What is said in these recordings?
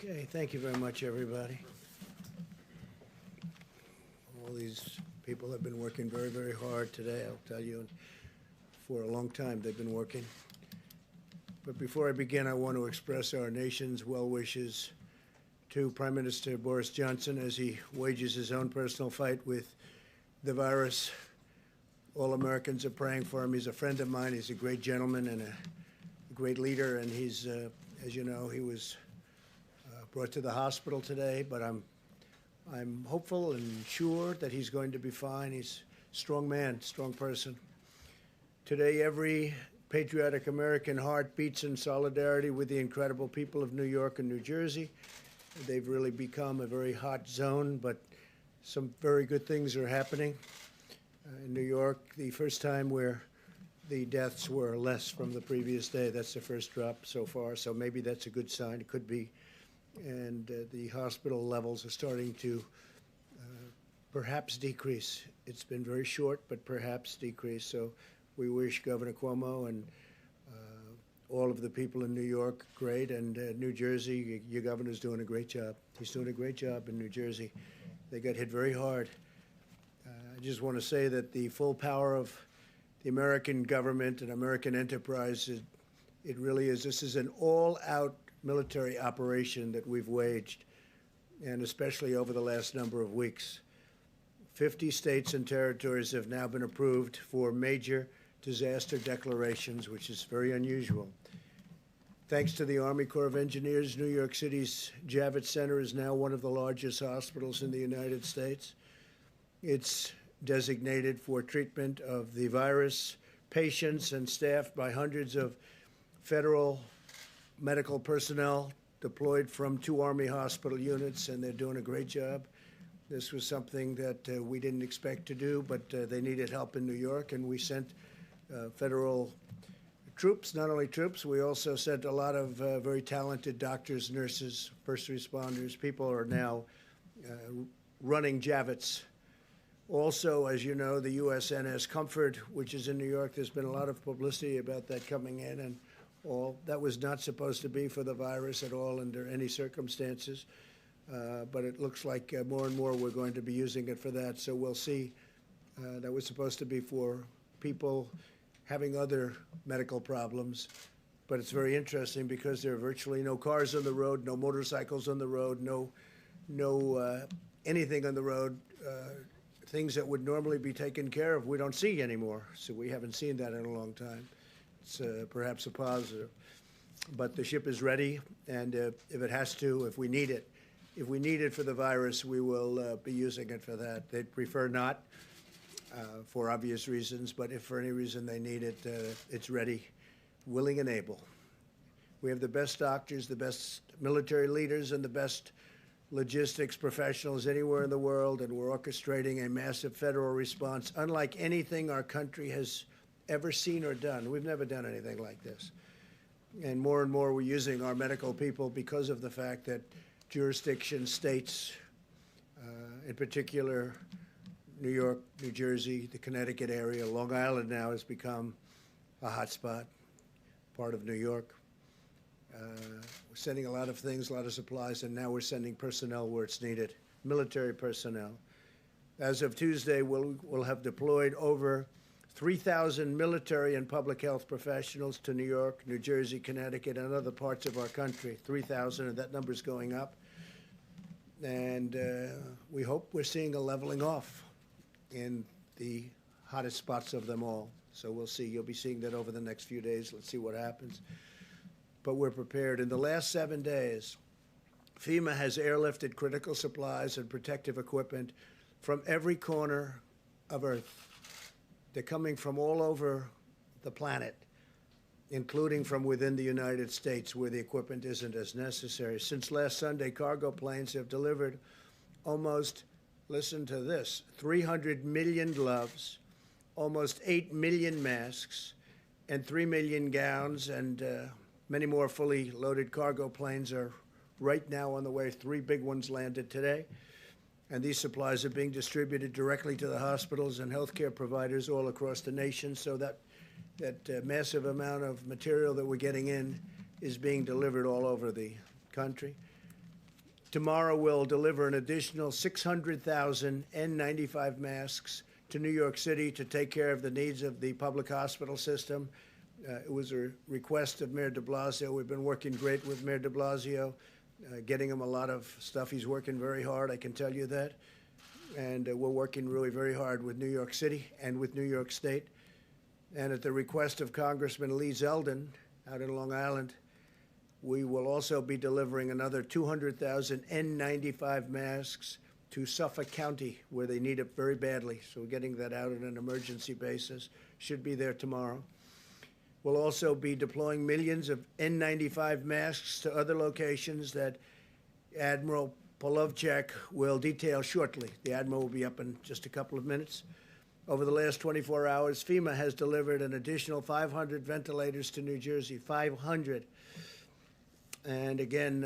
Okay, thank you very much, everybody. All these people have been working very, very hard today. I'll tell you, for a long time they've been working. But before I begin, I want to express our nation's well wishes to Prime Minister Boris Johnson as he wages his own personal fight with the virus. All Americans are praying for him. He's a friend of mine. He's a great gentleman and a great leader. And he's, as you know, he was brought to the hospital today. But I'm hopeful and sure that he's going to be fine. He's a strong man, strong person. Today, every patriotic American heart beats in solidarity with the incredible people of New York and New Jersey. They've really become a very hot zone, but some very good things are happening. In New York, the first time where the deaths were less from the previous day. That's the first drop so far, so maybe that's a good sign. It could be. And the hospital levels are starting to perhaps decrease. It's been very short, but perhaps decrease. So we wish Governor Cuomo and all of the people in New York great, and New Jersey, your governor's doing a great job. He's doing a great job in New Jersey. They got hit very hard. I just want to say that the full power of the American government and American enterprise, it really is. This is an all-out military operation that we've waged, and especially over the last number of weeks. 50 states and territories have now been approved for major disaster declarations, which is very unusual. Thanks to the Army Corps of Engineers, New York City's Javits Center is now one of the largest hospitals in the United States. It's designated for treatment of the virus, patients, and staffed by hundreds of federal medical personnel deployed from 2 Army hospital units, and they're doing a great job. This was something that we didn't expect to do, but they needed help in New York, and we sent federal troops. Not only troops, we also sent a lot of very talented doctors, nurses, first responders. People are now running Javits. Also, as you know, the USNS Comfort, which is in New York, there's been a lot of publicity about that coming in, and all that was not supposed to be for the virus at all under any circumstances. But it looks like more and more we're going to be using it for that. So we'll see. That was supposed to be for people having other medical problems. But it's very interesting because there are virtually no cars on the road, no motorcycles on the road, no anything on the road. Things that would normally be taken care of, we don't see anymore. So we haven't seen that in a long time. It's perhaps a positive. But the ship is ready, and if it has to, if we need it for the virus, we will be using it for that. They'd prefer not, for obvious reasons, but if for any reason they need it, it's ready, willing and able. We have the best doctors, the best military leaders, and the best logistics professionals anywhere in the world, and we're orchestrating a massive federal response, unlike anything our country has ever seen or done. We've never done anything like this. And more we're using our medical people because of the fact that jurisdictions, states, in particular, New York, New Jersey, the Connecticut area, Long Island now has become a hot spot, part of New York. We're sending a lot of things, a lot of supplies, and now we're sending personnel where it's needed, military personnel. As of Tuesday, we'll have deployed over 3,000 military and public health professionals to New York, New Jersey, Connecticut, and other parts of our country. 3,000, and that number's going up. And we hope we're seeing a leveling off in the hottest spots of them all. So we'll see. You'll be seeing that over the next few days. Let's see what happens. But we're prepared. In the last 7 days, FEMA has airlifted critical supplies and protective equipment from every corner of Earth. They're coming from all over the planet, including from within the United States, where the equipment isn't as necessary. Since last Sunday, cargo planes have delivered almost, listen to this, 300 million gloves, almost 8 million masks, and 3 million gowns, and many more fully loaded cargo planes are right now on the way. 3 big ones landed today. And these supplies are being distributed directly to the hospitals and healthcare providers all across the nation, so that massive amount of material that we're getting in is being delivered all over the country. Tomorrow, we'll deliver an additional 600,000 N95 masks to New York City to take care of the needs of the public hospital system. It was a request of Mayor de Blasio. We've been working great with Mayor de Blasio, getting him a lot of stuff. He's working very hard, I can tell you that. And we're working really very hard with New York City and with New York State. And at the request of Congressman Lee Zeldin out in Long Island, we will also be delivering another 200,000 N95 masks to Suffolk County, where they need it very badly. So we're getting that out on an emergency basis. Should be there tomorrow. We'll also be deploying millions of N95 masks to other locations that Admiral Polovchak will detail shortly. The Admiral will be up in just a couple of minutes. Over the last 24 hours, FEMA has delivered an additional 500 ventilators to New Jersey, 500. And again,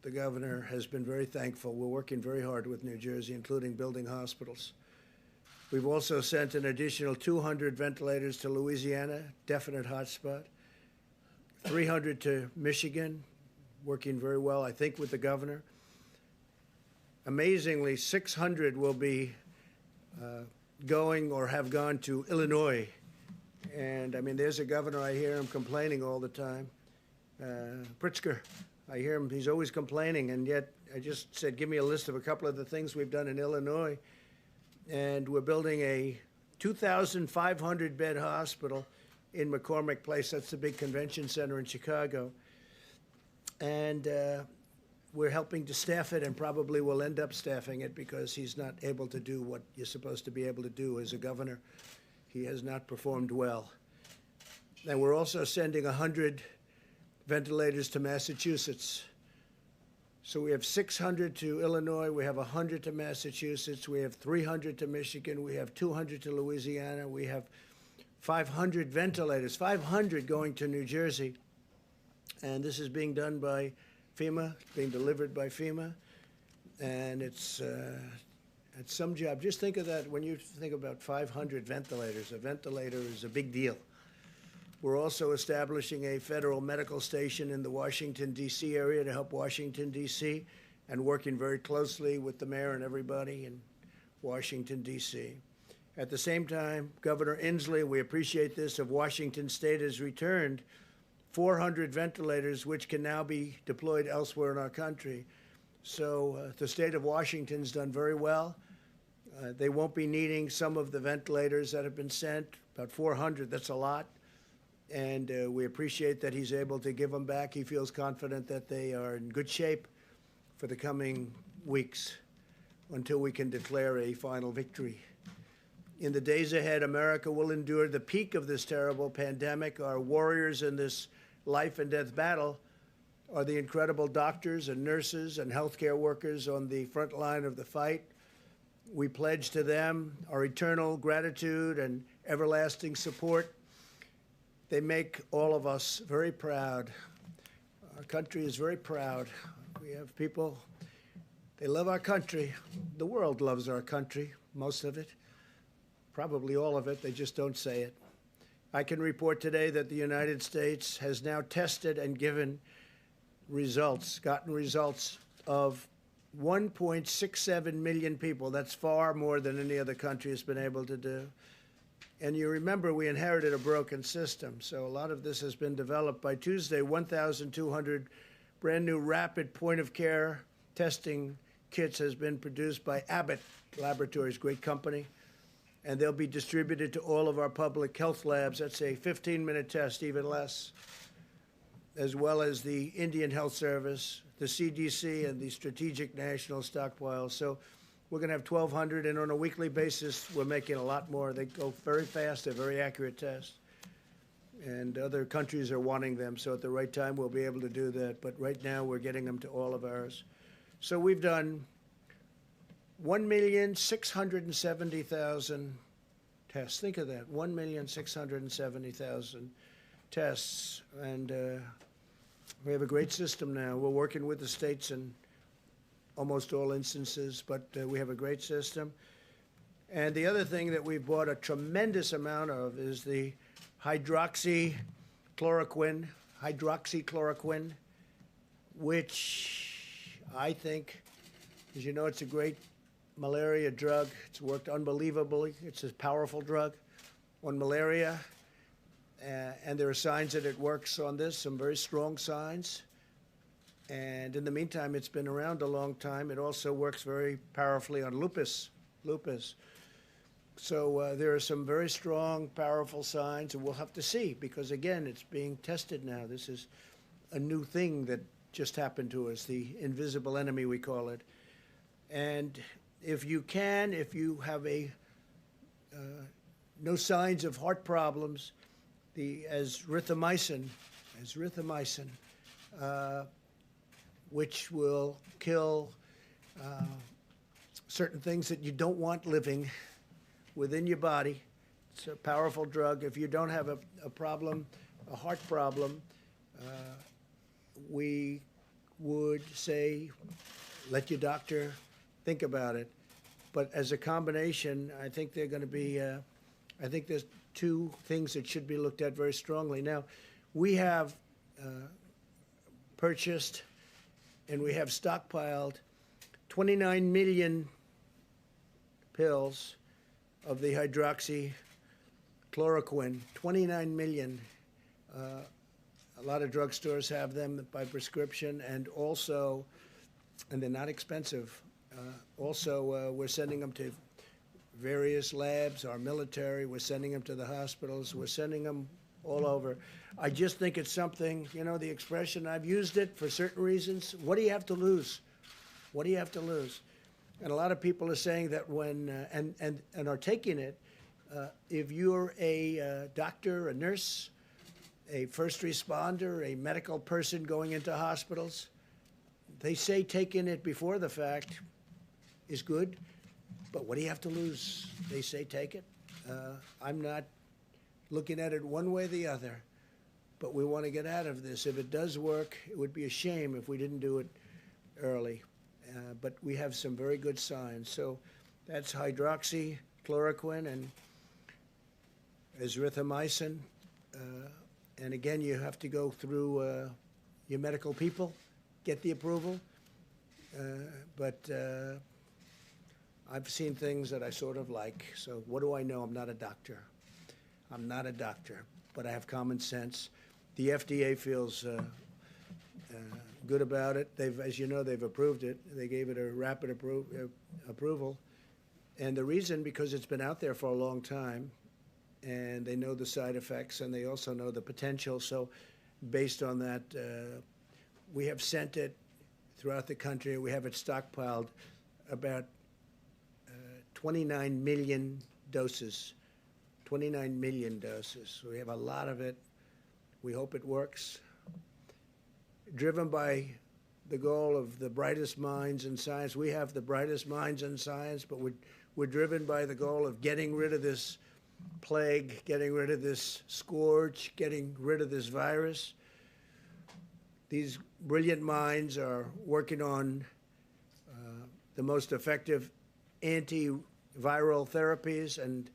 the governor has been very thankful. We're working very hard with New Jersey, including building hospitals. We've also sent an additional 200 ventilators to Louisiana, definite hotspot, 300 to Michigan, working very well, I think, with the governor. Amazingly, 600 will be going or have gone to Illinois. And I mean, there's a governor, I hear him complaining all the time. Pritzker, I hear him, he's always complaining, and yet I just said, give me a list of a couple of the things we've done in Illinois. And we're building a 2,500 bed hospital in McCormick Place. That's the big convention center in Chicago. And we're helping to staff it, and probably will end up staffing it because he's not able to do what you're supposed to be able to do as a governor. He has not performed well. And we're also sending 100 ventilators to Massachusetts. So we have 600 to Illinois, we have 100 to Massachusetts, we have 300 to Michigan, we have 200 to Louisiana, we have 500 ventilators, 500 going to New Jersey. And this is being done by FEMA, being delivered by FEMA. And it's some job. Just think of that when you think about 500 ventilators. A ventilator is a big deal. We're also establishing a federal medical station in the Washington, D.C. area to help Washington, D.C., and working very closely with the mayor and everybody in Washington, D.C. At the same time, Governor Inslee, we appreciate this, of Washington State has returned 400 ventilators, which can now be deployed elsewhere in our country. So the state of Washington's done very well. They won't be needing some of the ventilators that have been sent, about 400, that's a lot. And we appreciate that he's able to give them back. He feels confident that they are in good shape for the coming weeks until we can declare a final victory. In the days ahead, America will endure the peak of this terrible pandemic. Our warriors in this life and death battle are the incredible doctors and nurses and healthcare workers on the front line of the fight. We pledge to them our eternal gratitude and everlasting support. They make all of us very proud. Our country is very proud. We have people, they love our country. The world loves our country, most of it, probably all of it. They just don't say it. I can report today that the United States has now tested and gotten results of 1.67 million people. That's far more than any other country has been able to do. And you remember we inherited a broken system, so a lot of this has been developed. By Tuesday, 1,200 brand new rapid point-of-care testing kits has been produced by Abbott Laboratories, great company, and they'll be distributed to all of our public health labs. That's a 15-minute test, even less, as well as the Indian Health Service, the CDC, and the Strategic National Stockpile. So we're going to have 1,200, and on a weekly basis, we're making a lot more. They go very fast. They're very accurate tests. And other countries are wanting them, so at the right time, we'll be able to do that. But right now, we're getting them to all of ours. So we've done 1,670,000 tests. Think of that, 1,670,000 tests. And we have a great system now. We're working with the states in almost all instances, but we have a great system. And the other thing that we've bought a tremendous amount of is the hydroxychloroquine, which I think, as you know, it's a great malaria drug. It's worked unbelievably. It's a powerful drug on malaria, and there are signs that it works on this, some very strong signs. And in the meantime, it's been around a long time. It also works very powerfully on lupus. So there are some very strong, powerful signs, and we'll have to see, because again, it's being tested now. This is a new thing that just happened to us, the invisible enemy, we call it. And if you have no signs of heart problems, the azithromycin, which will kill certain things that you don't want living within your body. It's a powerful drug. If you don't have a problem, a heart problem, we would say let your doctor think about it. But as a combination, I think they're going to be, I think there's two things that should be looked at very strongly. Now, we have purchased and we have stockpiled 29 million pills of the hydroxychloroquine, 29 million. A lot of drugstores have them by prescription, and also, and they're not expensive. Also, we're sending them to various labs, our military, we're sending them to the hospitals, we're sending them all over. I just think it's something, you know, the expression, I've used it for certain reasons. What do you have to lose? What do you have to lose? And a lot of people are saying that when, and are taking it, if you're a doctor, a nurse, a first responder, a medical person going into hospitals, they say taking it before the fact is good, but what do you have to lose? They say take it. I'm not looking at it one way or the other, but we want to get out of this. If it does work, it would be a shame if we didn't do it early. But we have some very good signs. So that's hydroxychloroquine and azithromycin. And again, you have to go through your medical people, get the approval. But I've seen things that I sort of like. So what do I know? I'm not a doctor. I'm not a doctor, but I have common sense. The FDA feels good about it. They've, as you know, they've approved it. They gave it a rapid approval. And the reason, because it's been out there for a long time, and they know the side effects, and they also know the potential. So based on that, we have sent it throughout the country. We have it stockpiled, about 29 million doses. 29 million doses. So we have a lot of it. We hope it works. Driven by the goal of the brightest minds in science. We have the brightest minds in science, but we're driven by the goal of getting rid of this plague, getting rid of this scourge, getting rid of this virus. These brilliant minds are working on the most effective antiviral therapies and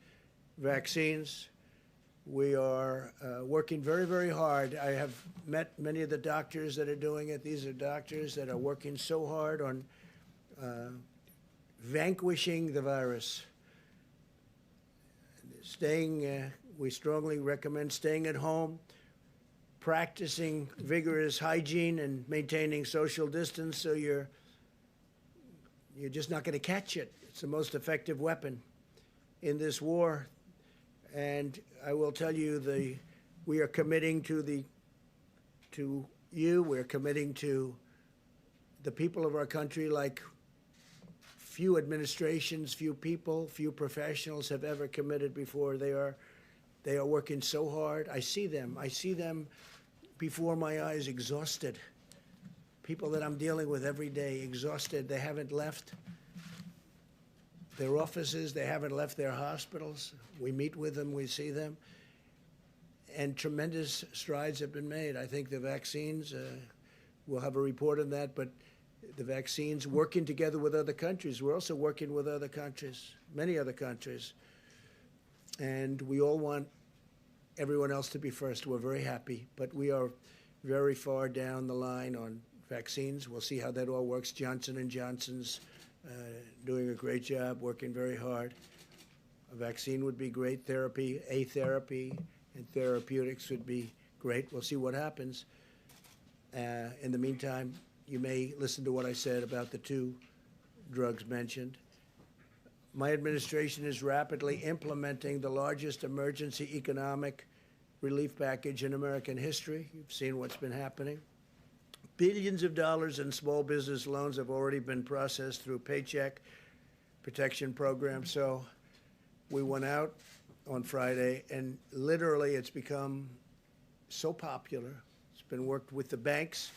vaccines. We are working very, very hard. I have met many of the doctors that are doing it. These are doctors that are working so hard on vanquishing the virus. We strongly recommend staying at home, practicing vigorous hygiene and maintaining social distance so you're just not going to catch it. It's the most effective weapon in this war. And I will tell you, we are committing to you, we're committing to the people of our country like few administrations, few people, few professionals have ever committed before. They are working so hard. I see them before my eyes, exhausted. People that I'm dealing with every day, exhausted. They haven't left their offices. They haven't left their hospitals. We meet with them. We see them. And tremendous strides have been made. I think the vaccines, we'll have a report on that, but the vaccines, working together with other countries. We're also working with other countries, many other countries. And we all want everyone else to be first. We're very happy, but we are very far down the line on vaccines. We'll see how that all works. Johnson & Johnson's doing a great job, working very hard. A vaccine would be great. Therapy and therapeutics would be great. We'll see what happens. In the meantime, you may listen to what I said about the two drugs mentioned. My administration is rapidly implementing the largest emergency economic relief package in American history. You've seen what's been happening. Billions of dollars in small business loans have already been processed through Paycheck Protection Program. So we went out on Friday, and literally it's become so popular. It's been worked with the banks.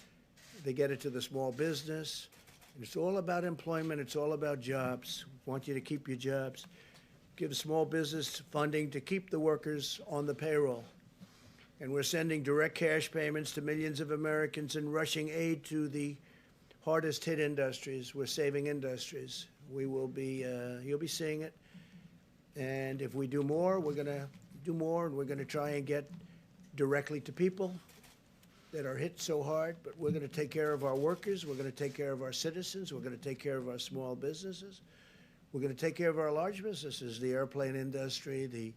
They get it to the small business. And it's all about employment. It's all about jobs. We want you to keep your jobs. Give small business funding to keep the workers on the payroll. And we're sending direct cash payments to millions of Americans and rushing aid to the hardest hit industries. We're saving industries. We will be, you'll be seeing it. And if we do more, we're going to do more, and we're going to try and get directly to people that are hit so hard. But we're going to take care of our workers. We're going to take care of our citizens. We're going to take care of our small businesses. We're going to take care of our large businesses, the airplane industry,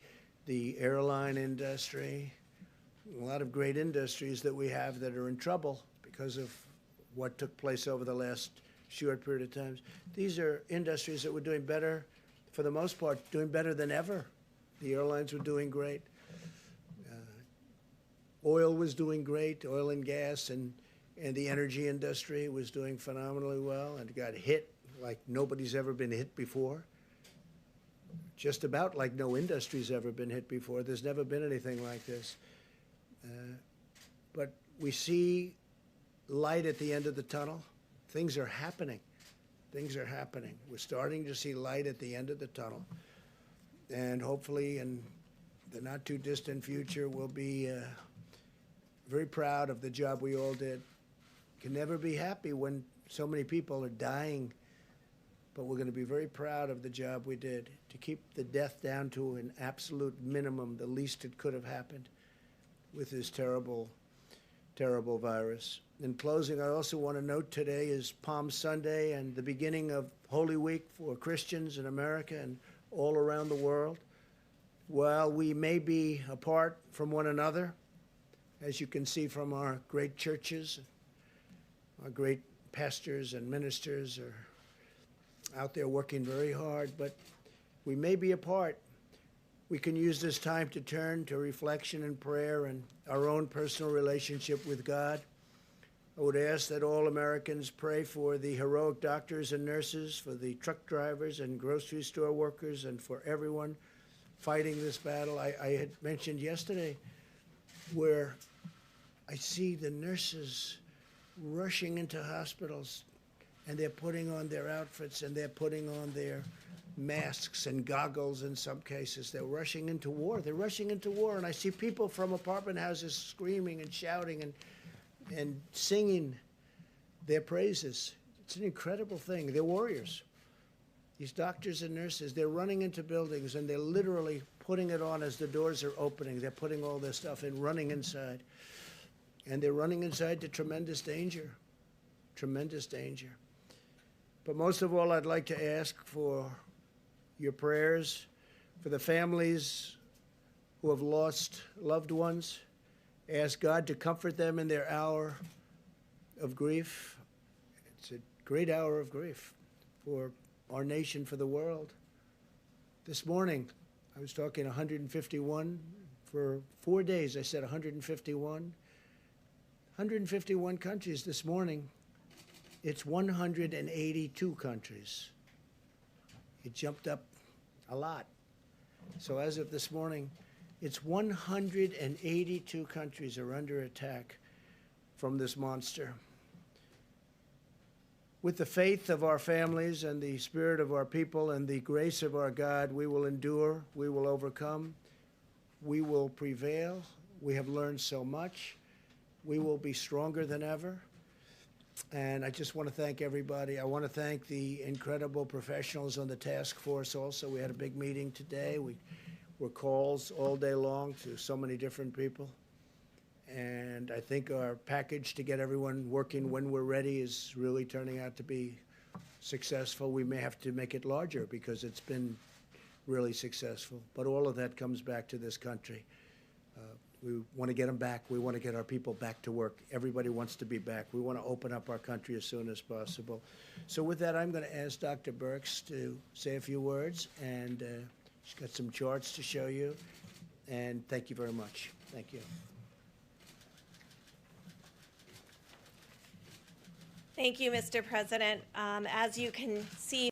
the airline industry, a lot of great industries that we have that are in trouble because of what took place over the last short period of time. These are industries that were doing better, for the most part, doing better than ever. The airlines were doing great. Oil was doing great, oil and gas, and the energy industry was doing phenomenally well and got hit like nobody's ever been hit before. Just about like no industry's ever been hit before. There's never been anything like this. But we see light at the end of the tunnel. Things are happening. Things are happening. We're starting to see light at the end of the tunnel. And hopefully in the not too distant future, we'll be very proud of the job we all did. Can never be happy when so many people are dying, but we're going to be very proud of the job we did to keep the death down to an absolute minimum, the least it could have happened with this terrible, terrible virus. In closing, I also want to note today is Palm Sunday and the beginning of Holy Week for Christians in America and all around the world. While we may be apart from one another, as you can see from our great churches, our great pastors and ministers are out there working very hard, but we may be apart. We can use this time to turn to reflection and prayer and our own personal relationship with God. I would ask that all Americans pray for the heroic doctors and nurses, for the truck drivers and grocery store workers, and for everyone fighting this battle. I had mentioned yesterday where I see the nurses rushing into hospitals, and they're putting on their outfits and they're putting on their masks and goggles in some cases. They're rushing into war. They're rushing into war. And I see people from apartment houses screaming and shouting and singing their praises. It's an incredible thing. They're warriors. These doctors and nurses, they're running into buildings and they're literally putting it on as the doors are opening. They're putting all their stuff in, running inside. And they're running inside to tremendous danger. Tremendous danger. But most of all, I'd like to ask for your prayers for the families who have lost loved ones. Ask God to comfort them in their hour of grief. It's a great hour of grief for our nation, for the world. This morning, I was talking 151. For 4 days, I said 151. 151 countries this morning. It's 182 countries. It jumped up a lot. So as of this morning, it's 182 countries are under attack from this monster. With the faith of our families and the spirit of our people and the grace of our God, we will endure, we will overcome, we will prevail. We have learned so much. We will be stronger than ever. And I just want to thank everybody. I want to thank the incredible professionals on the task force also. We had a big meeting today. We were calls all day long to so many different people. And I think our package to get everyone working when we're ready is really turning out to be successful. We may have to make it larger because it's been really successful. But all of that comes back to this country. We want to get them back. We want to get our people back to work. Everybody wants to be back. We want to open up our country as soon as possible. So with that, I'm going to ask Dr. Birx to say a few words, and she's got some charts to show you. And thank you very much. Thank you. Thank you, Mr. President. As you can see